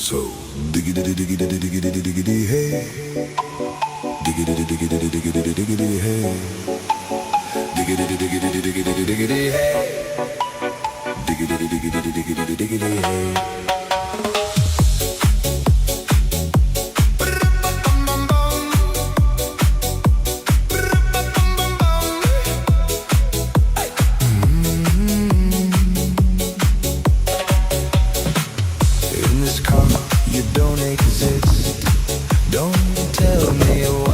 So diggity diggity diggity diggity hey, diggity diggity diggity diggity hey, diggity diggity diggity diggity hey, diggity diggity diggity diggity hey. You don't exist. Don't tell me